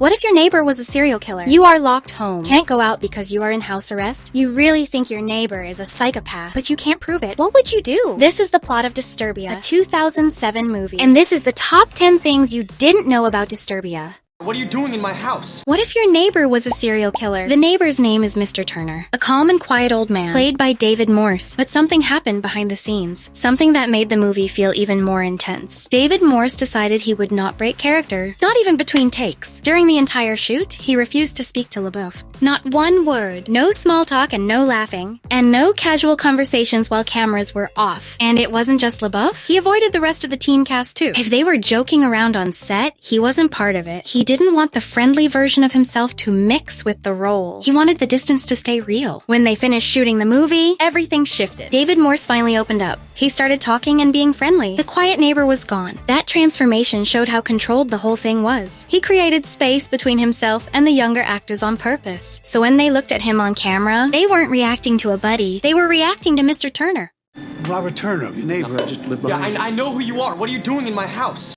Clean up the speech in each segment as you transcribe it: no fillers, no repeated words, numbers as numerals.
What if your neighbor was a serial killer? You are locked home, can't go out because you are in house arrest. You really think your neighbor is a psychopath, but you can't prove it. What would you do? This is the plot of Disturbia, a 2007 movie. And this is the top 10 things you didn't know about Disturbia. What are you doing in my house? What if your neighbor was a serial killer? The neighbor's name is Mr. Turner, a calm and quiet old man, played by David Morse. But something happened behind the scenes, something that made the movie feel even more intense. David Morse decided he would not break character, not even between takes. During the entire shoot, he refused to speak to LaBeouf. Not one word, no small talk and no laughing, and no casual conversations while cameras were off. And it wasn't just LaBeouf, he avoided the rest of the teen cast too. If they were joking around on set, he wasn't part of it. He didn't want the friendly version of himself to mix with the role. He wanted the distance to stay real. When they finished shooting the movie, everything shifted. David Morse finally opened up. He started talking and being friendly. The quiet neighbor was gone. That transformation showed how controlled the whole thing was. He created space between himself and the younger actors on purpose. So when they looked at him on camera, they weren't reacting to a buddy. They were reacting to Mr. Turner. Robert Turner, your neighbor. I just live behind you. I know who you are. What are you doing in my house?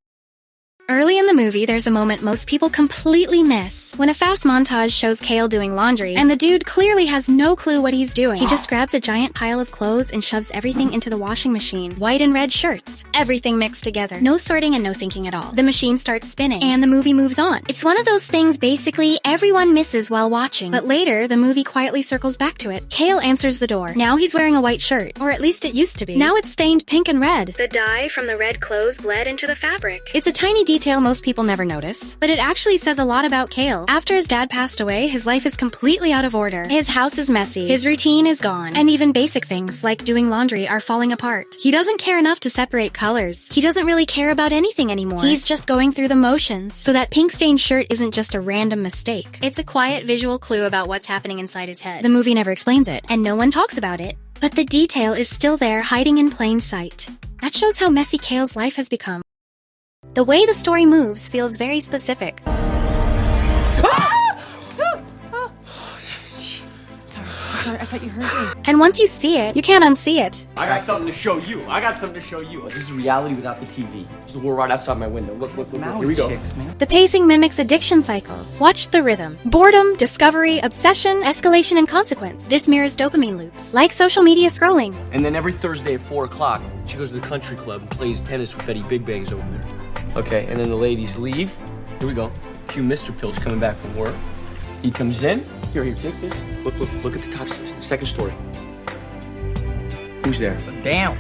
Early in the movie, there's a moment most people completely miss. When a fast montage shows Kale doing laundry, and the dude clearly has no clue what he's doing. He just grabs a giant pile of clothes and shoves everything into the washing machine. White and red shirts. Everything mixed together. No sorting and no thinking at all. The machine starts spinning, and the movie moves on. It's one of those things basically everyone misses while watching. But later, the movie quietly circles back to it. Kale answers the door. Now he's wearing a white shirt, or at least it used to be. Now it's stained pink and red. The dye from the red clothes bled into the fabric. It's a tiny detail most people never notice, but it actually says a lot about Kale. After his dad passed away, his life is completely out of order. His house is messy, his routine is gone, and even basic things like doing laundry are falling apart. He doesn't care enough to separate colors. He doesn't really care about anything anymore. He's just going through the motions. So that pink stained shirt isn't just a random mistake. It's a quiet visual clue about what's happening inside his head. The movie never explains it, and no one talks about it. But the detail is still there, hiding in plain sight. That shows how messy Kale's life has become. The way the story moves feels very specific. Sorry, I thought you heard me. And once you see it, you can't unsee it. I got something to show you. This is reality without the TV. There's a war right outside my window. Look. Here we go. Chicks, man. The pacing mimics addiction cycles. Watch the rhythm. Boredom, discovery, obsession, escalation, and consequence. This mirrors dopamine loops, like social media scrolling. And then every Thursday at 4 o'clock, she goes to the country club and plays tennis with Betty Big Bangs over there. Okay, and then the ladies leave. Here we go. Cue Mr. Pilch coming back from work. He comes in. Here, take this. Look at the top second story. Who's there? Damn.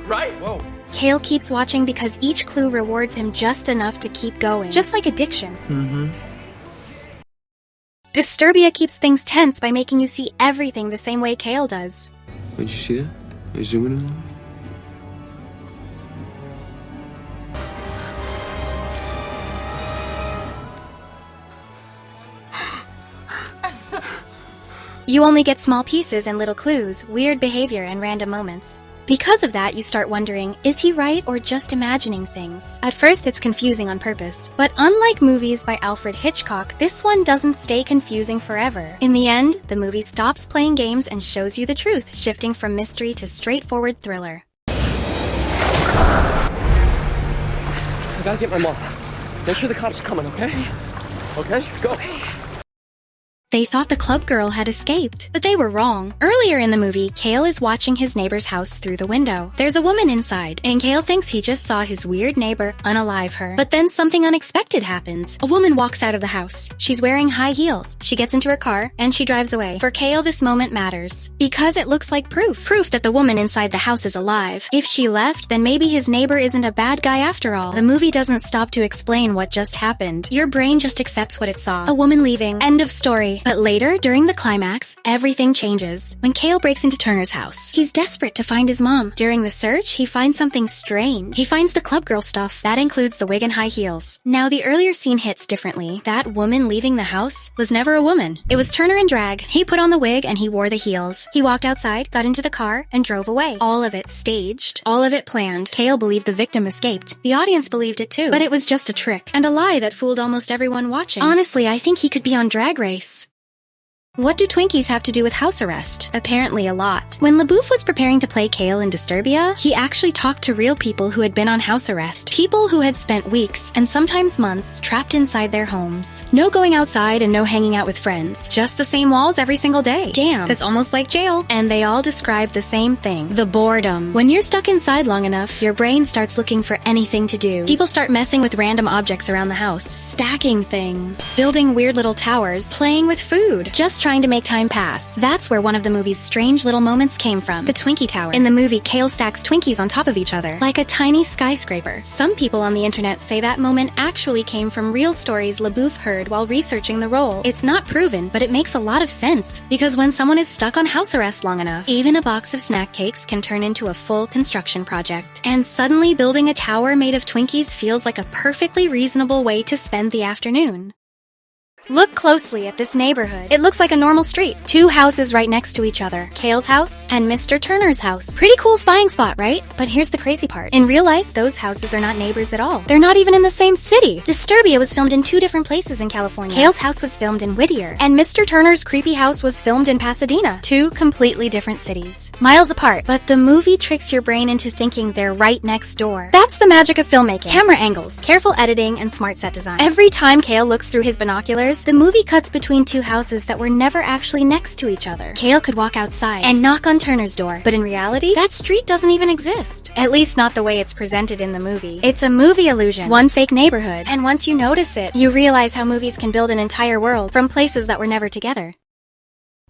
Right? Whoa. Kale keeps watching because each clue rewards him just enough to keep going. Just like addiction. Disturbia keeps things tense by making you see everything the same way Kale does. Did you see that? Are you zooming in? You only get small pieces and little clues, weird behavior, and random moments. Because of that, you start wondering, is he right or just imagining things? At first, it's confusing on purpose. But unlike movies by Alfred Hitchcock, this one doesn't stay confusing forever. In the end, the movie stops playing games and shows you the truth, shifting from mystery to straightforward thriller. I gotta get my mom. Make sure the cops are coming, okay? Okay, go. They thought the club girl had escaped, but they were wrong. Earlier in the movie, Kale is watching his neighbor's house through the window. There's a woman inside, and Kale thinks he just saw his weird neighbor unalive her. But then something unexpected happens. A woman walks out of the house. She's wearing high heels. She gets into her car, and she drives away. For Kale, this moment matters, because it looks like proof that the woman inside the house is alive. If she left, then maybe his neighbor isn't a bad guy after all. The movie doesn't stop to explain what just happened. Your brain just accepts what it saw. A woman leaving. End of story. But later, during the climax, everything changes. When Kale breaks into Turner's house, he's desperate to find his mom. During the search, he finds something strange. He finds the club girl stuff. That includes the wig and high heels. Now, the earlier scene hits differently. That woman leaving the house was never a woman. It was Turner in drag. He put on the wig and he wore the heels. He walked outside, got into the car, and drove away. All of it staged. All of it planned. Kale believed the victim escaped. The audience believed it too. But it was just a trick, and a lie that fooled almost everyone watching. Honestly, I think he could be on Drag Race. What do Twinkies have to do with house arrest? Apparently a lot. When LaBeouf was preparing to play Kale in Disturbia, he actually talked to real people who had been on house arrest. People who had spent weeks, and sometimes months, trapped inside their homes. No going outside and no hanging out with friends. Just the same walls every single day. Damn, that's almost like jail. And they all describe the same thing. The boredom. When you're stuck inside long enough, your brain starts looking for anything to do. People start messing with random objects around the house. Stacking things. Building weird little towers. Playing with food. Just trying to make time pass. That's where one of the movie's strange little moments came from. The Twinkie Tower. In the movie, Kale stacks Twinkies on top of each other, like a tiny skyscraper. Some people on the internet say that moment actually came from real stories LaBeouf heard while researching the role. It's not proven, but it makes a lot of sense. Because when someone is stuck on house arrest long enough, even a box of snack cakes can turn into a full construction project. And suddenly building a tower made of Twinkies feels like a perfectly reasonable way to spend the afternoon. Look closely at this neighborhood. It looks like a normal street. Two houses right next to each other. Kale's house and Mr. Turner's house. Pretty cool spying spot, right? But here's the crazy part. In real life, those houses are not neighbors at all. They're not even in the same city. Disturbia was filmed in 2 different places in California. Kale's house was filmed in Whittier, and Mr. Turner's creepy house was filmed in Pasadena. 2 completely different cities. Miles apart, but the movie tricks your brain into thinking they're right next door. That's the magic of filmmaking. Camera angles, careful editing, and smart set design. Every time Kale looks through his binoculars, the movie cuts between 2 houses that were never actually next to each other. Kale could walk outside and knock on Turner's door, but in reality, that street doesn't even exist. At least not the way it's presented in the movie. It's a movie illusion, one fake neighborhood, and once you notice it, you realize how movies can build an entire world from places that were never together.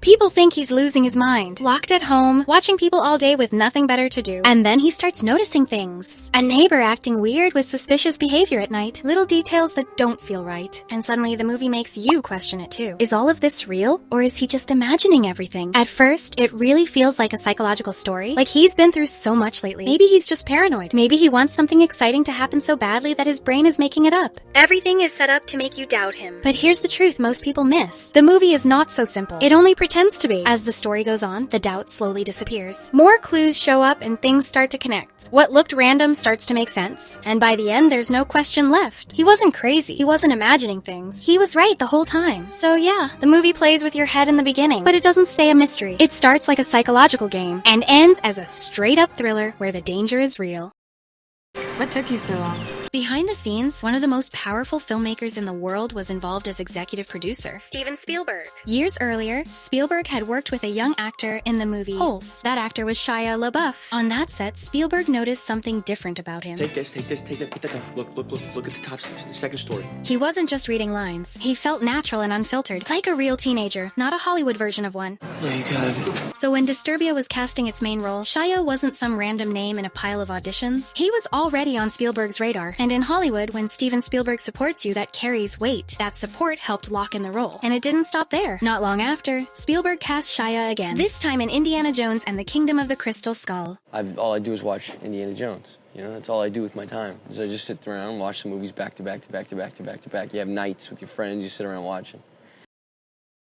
People think he's losing his mind, locked at home, watching people all day with nothing better to do. And then he starts noticing things. A neighbor acting weird with suspicious behavior at night. Little details that don't feel right. And suddenly the movie makes you question it too. Is all of this real? Or is he just imagining everything? At first, it really feels like a psychological story. Like he's been through so much lately. Maybe he's just paranoid. Maybe he wants something exciting to happen so badly that his brain is making it up. Everything is set up to make you doubt him. But here's the truth most people miss. The movie is not so simple. It only pretends to be. As the story goes on, the doubt slowly disappears. More clues show up and things start to connect. What looked random starts to make sense. And by the end, there's no question left. He wasn't crazy. He wasn't imagining things. He was right the whole time. So yeah, the movie plays with your head in the beginning, but it doesn't stay a mystery. It starts like a psychological game and ends as a straight-up thriller where the danger is real. What took you so long? Behind the scenes, one of the most powerful filmmakers in the world was involved as executive producer. Steven Spielberg. Years earlier, Spielberg had worked with a young actor in the movie Holes. That actor was Shia LaBeouf. On that set, Spielberg noticed something different about him. Take this, take that, put that down. Look at the top, the second story. He wasn't just reading lines. He felt natural and unfiltered, like a real teenager, not a Hollywood version of one. Yeah, you got it. So when Disturbia was casting its main role, Shia wasn't some random name in a pile of auditions. He was already on Spielberg's radar. And in Hollywood, when Steven Spielberg supports you, that carries weight. That support helped lock in the role. And it didn't stop there. Not long after, Spielberg cast Shia again, this time in Indiana Jones and the Kingdom of the Crystal Skull. All I do is watch Indiana Jones. You know, that's all I do with my time. Is I just sit around and watch the movies back to back to back to back to back to back. You have nights with your friends, you sit around watching.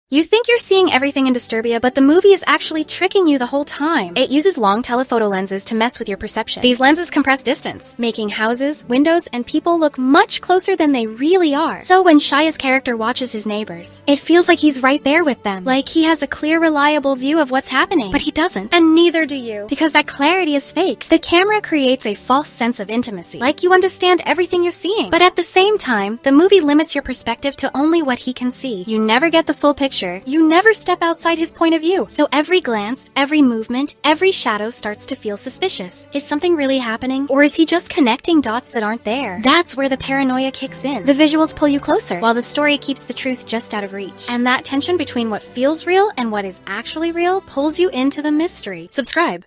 You think you're seeing everything in Disturbia, but the movie is actually tricking you the whole time. It uses long telephoto lenses to mess with your perception. These lenses compress distance, making houses, windows, and people look much closer than they really are. So when Shia's character watches his neighbors, it feels like he's right there with them. Like he has a clear, reliable view of what's happening. But he doesn't. And neither do you. Because that clarity is fake. The camera creates a false sense of intimacy. Like you understand everything you're seeing. But at the same time, the movie limits your perspective to only what he can see. You never get the full picture. You never step outside his point of view. So every glance, every movement, every shadow starts to feel suspicious. Is something really happening? Or is he just connecting dots that aren't there? That's where the paranoia kicks in. The visuals pull you closer, while the story keeps the truth just out of reach. And that tension between what feels real and what is actually real pulls you into the mystery. Subscribe.